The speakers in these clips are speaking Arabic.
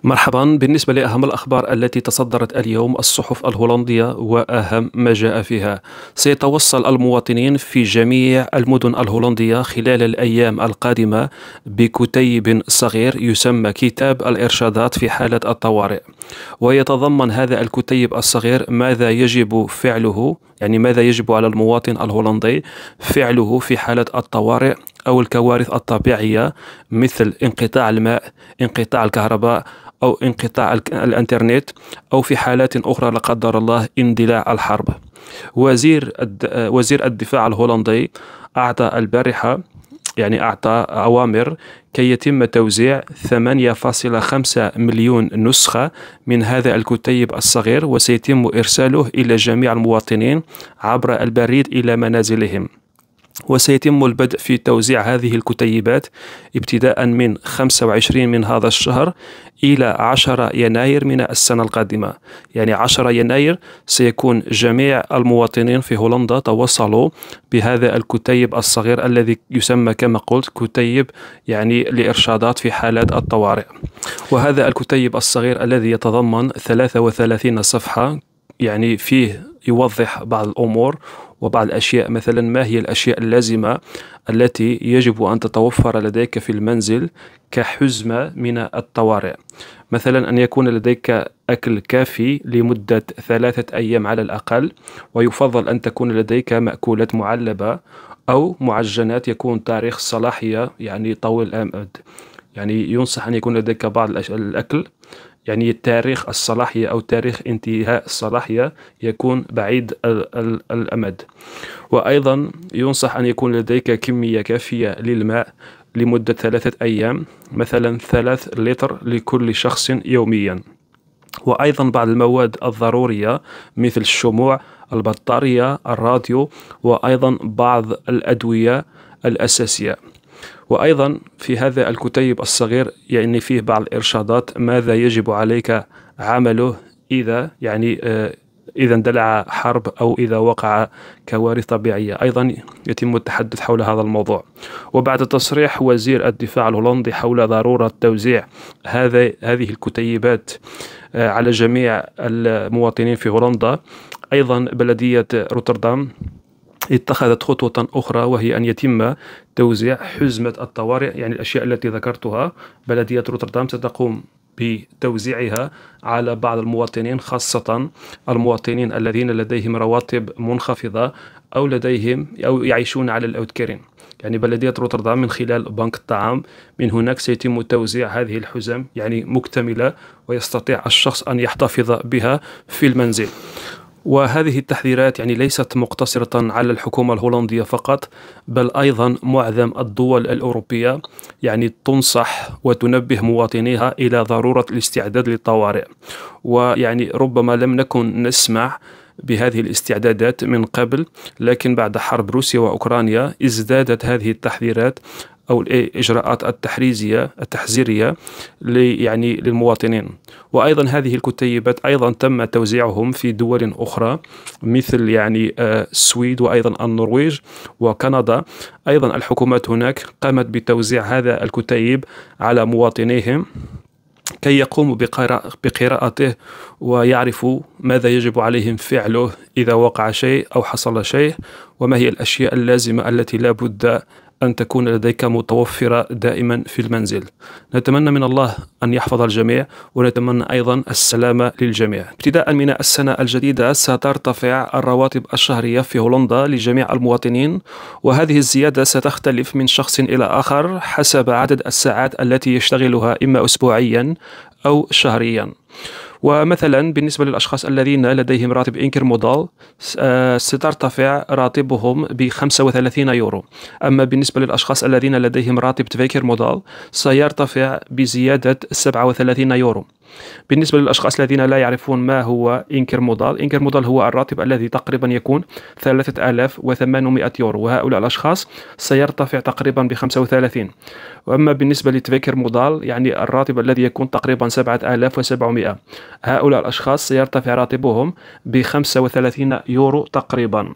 مرحبا. بالنسبة لأهم الأخبار التي تصدرت اليوم الصحف الهولندية وأهم ما جاء فيها، سيتوصل المواطنين في جميع المدن الهولندية خلال الأيام القادمة بكتيب صغير يسمى كتاب الإرشادات في حالة الطوارئ، ويتضمن هذا الكتيب الصغير ماذا يجب فعله، يعني ماذا يجب على المواطن الهولندي فعله في حالة الطوارئ أو الكوارث الطبيعية، مثل انقطاع الماء، انقطاع الكهرباء، أو انقطاع الإنترنت، أو في حالات أخرى لا قدر الله اندلاع الحرب. وزير الدفاع الهولندي أعطى البارحة، يعني أعطى أوامر كي يتم توزيع 8.5 مليون نسخة من هذا الكتيب الصغير، وسيتم إرساله إلى جميع المواطنين عبر البريد إلى منازلهم. وسيتم البدء في توزيع هذه الكتيبات ابتداء من 25 من هذا الشهر إلى 10 يناير من السنة القادمة. يعني 10 يناير سيكون جميع المواطنين في هولندا توصلوا بهذا الكتيب الصغير الذي يسمى كما قلت كتيب، يعني لإرشادات في حالات الطوارئ. وهذا الكتيب الصغير الذي يتضمن 33 صفحة، يعني فيه يوضح بعض الأمور وبعض الأشياء، مثلا ما هي الأشياء اللازمة التي يجب أن تتوفر لديك في المنزل كحزمة من الطوارئ. مثلا أن يكون لديك أكل كافي لمدة 3 أيام على الأقل، ويفضل أن تكون لديك مأكولات معلبة أو معجنات يكون تاريخ الصلاحية يعني طويل الأمد. يعني ينصح أن يكون لديك بعض الأكل، يعني تاريخ الصلاحية أو تاريخ انتهاء الصلاحية يكون بعيد الأمد. وأيضا ينصح أن يكون لديك كمية كافية للماء لمدة 3 أيام، مثلا 3 لتر لكل شخص يوميا. وأيضا بعض المواد الضرورية مثل الشموع، البطارية، الراديو، وأيضا بعض الأدوية الأساسية. وأيضا في هذا الكتيب الصغير يعني فيه بعض الإرشادات ماذا يجب عليك عمله إذا إذا اندلع حرب أو إذا وقع كوارث طبيعية. أيضا يتم التحدث حول هذا الموضوع. وبعد تصريح وزير الدفاع الهولندي حول ضرورة توزيع هذه الكتيبات على جميع المواطنين في هولندا، أيضا بلدية روتردام اتخذت خطوة أخرى، وهي أن يتم توزيع حزمة الطوارئ، يعني الأشياء التي ذكرتها. بلدية روتردام ستقوم بتوزيعها على بعض المواطنين، خاصة المواطنين الذين لديهم رواتب منخفضة أو لديهم أو يعيشون على الأوتكرين. يعني بلدية روتردام من خلال بنك الطعام من هناك سيتم توزيع هذه الحزم، يعني مكتملة، ويستطيع الشخص أن يحتفظ بها في المنزل. وهذه التحذيرات يعني ليست مقتصرة على الحكومة الهولندية فقط، بل أيضا معظم الدول الأوروبية يعني تنصح وتنبه مواطنيها إلى ضرورة الاستعداد للطوارئ. ويعني ربما لم نكن نسمع بهذه الاستعدادات من قبل، لكن بعد حرب روسيا وأوكرانيا ازدادت هذه التحذيرات أو الإجراءات التحذيرية يعني للمواطنين. وأيضا هذه الكتيبات أيضا تم توزيعهم في دول أخرى مثل يعني السويد وأيضا النرويج وكندا. أيضا الحكومات هناك قامت بتوزيع هذا الكتيب على مواطنيهم كي يقوموا بقراءته ويعرفوا ماذا يجب عليهم فعله إذا وقع شيء أو حصل شيء، وما هي الأشياء اللازمة التي لا بد أن تكون لديك متوفرة دائما في المنزل. نتمنى من الله أن يحفظ الجميع، ونتمنى أيضا السلامة للجميع. ابتداء من السنة الجديدة سترتفع الرواتب الشهرية في هولندا لجميع المواطنين، وهذه الزيادة ستختلف من شخص إلى آخر حسب عدد الساعات التي يشتغلها، إما أسبوعيا أو شهريا. ومثلا بالنسبة للأشخاص الذين لديهم راتب إنكر مودال سترتفع راتبهم ب35 يورو. أما بالنسبة للأشخاص الذين لديهم راتب تفيكر مودال سيرتفع بزيادة 37 يورو. بالنسبة للأشخاص الذين لا يعرفون ما هو إنكر مودال هو الراتب الذي تقريبا يكون 3800 يورو، وهؤلاء الأشخاص سيرتفع تقريبا ب35. وأما بالنسبة لتفيكر مودال يعني الراتب الذي يكون تقريبا 7700، هؤلاء الأشخاص سيرتفع راتبهم ب35 يورو تقريبا.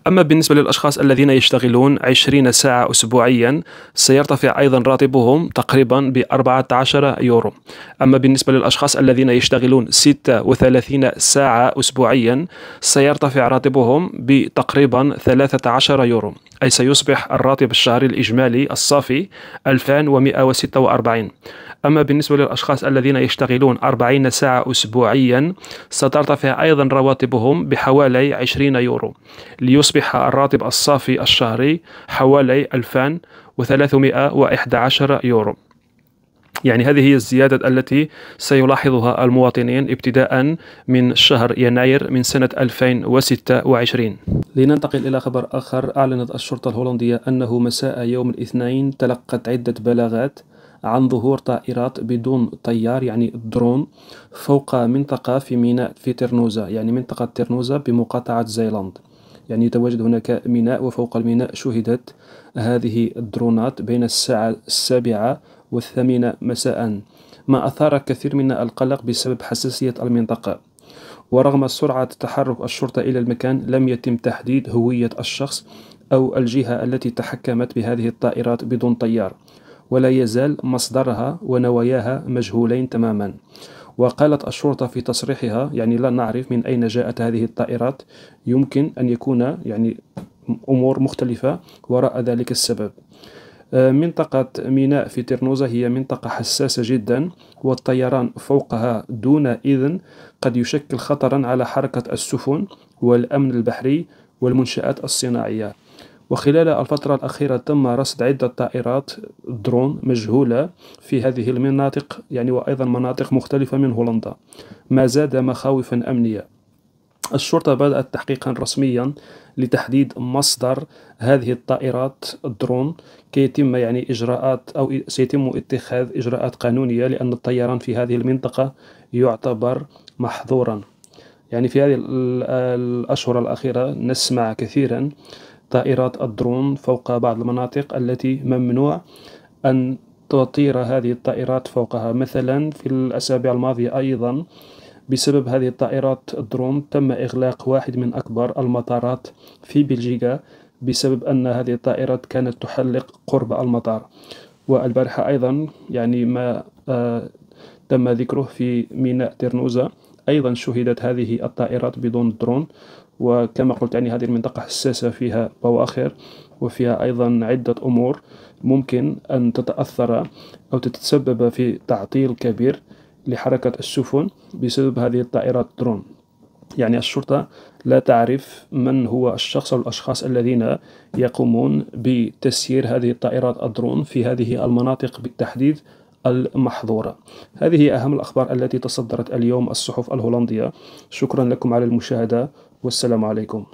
أما بالنسبة للأشخاص الذين يشتغلون 20 ساعة أسبوعيا سيرتفع أيضا راتبهم تقريبا ب14 يورو. أما بالنسبة للأشخاص الذين يشتغلون 36 ساعة أسبوعيا سيرتفع راتبهم بتقريبا 13 يورو، أي سيصبح الراتب الشهري الإجمالي الصافي 2146. أما بالنسبة للأشخاص الذين يشتغلون 40 ساعة أسبوعيا سترتفع أيضا رواتبهم بحوالي 20 يورو، ليصبح الراتب الصافي الشهري حوالي 2311 يورو. يعني هذه هي الزيادة التي سيلاحظها المواطنين ابتداء من شهر يناير من سنة 2026. لننتقل إلى خبر آخر. أعلنت الشرطة الهولندية أنه مساء يوم الاثنين تلقت عدة بلاغات عن ظهور طائرات بدون طيار يعني درون فوق منطقة في ميناء في ترنوزا، يعني منطقة ترنوزا بمقاطعة زيلاند. يعني يتواجد هناك ميناء، وفوق الميناء شهدت هذه الدرونات بين الساعة 7 و8 مساء، ما أثار كثير من القلق بسبب حساسية المنطقة. ورغم سرعة تحرك الشرطة إلى المكان لم يتم تحديد هوية الشخص أو الجهة التي تحكمت بهذه الطائرات بدون طيار، ولا يزال مصدرها ونواياها مجهولين تماما. وقالت الشرطة في تصريحها يعني لا نعرف من أين جاءت هذه الطائرات، يمكن أن يكون يعني أمور مختلفة وراء ذلك السبب. منطقة ميناء في ترنوزا هي منطقة حساسة جدا، والطيران فوقها دون إذن قد يشكل خطرا على حركة السفن والأمن البحري والمنشآت الصناعية. وخلال الفترة الأخيرة تم رصد عدة طائرات درون مجهولة في هذه المناطق، يعني وأيضا مناطق مختلفة من هولندا، ما زاد مخاوفا أمنية. الشرطة بدأت تحقيقا رسميا لتحديد مصدر هذه الطائرات الدرون كي يتم يعني إجراءات أو سيتم اتخاذ إجراءات قانونية، لأن الطيران في هذه المنطقة يعتبر محظورا. يعني في هذه الأشهر الأخيرة نسمع كثيرا طائرات الدرون فوق بعض المناطق التي ممنوع أن تطير هذه الطائرات فوقها. مثلا في الأسابيع الماضية أيضا بسبب هذه الطائرات الدرون تم إغلاق واحد من أكبر المطارات في بلجيكا بسبب أن هذه الطائرات كانت تحلق قرب المطار. والبارحة أيضا يعني ما تم ذكره في ميناء ترنوزا أيضا شهدت هذه الطائرات بدون درون. وكما قلت يعني هذه المنطقة حساسة، فيها بواخر وفيها أيضا عدة أمور ممكن أن تتأثر أو تتسبب في تعطيل كبير لحركة السفن بسبب هذه الطائرات درون. يعني الشرطة لا تعرف من هو الشخص أو الأشخاص الذين يقومون بتسيير هذه الطائرات الدرون في هذه المناطق بالتحديد المحظورة. هذه هي أهم الأخبار التي تصدرت اليوم الصحف الهولندية. شكرا لكم على المشاهدة، والسلام عليكم.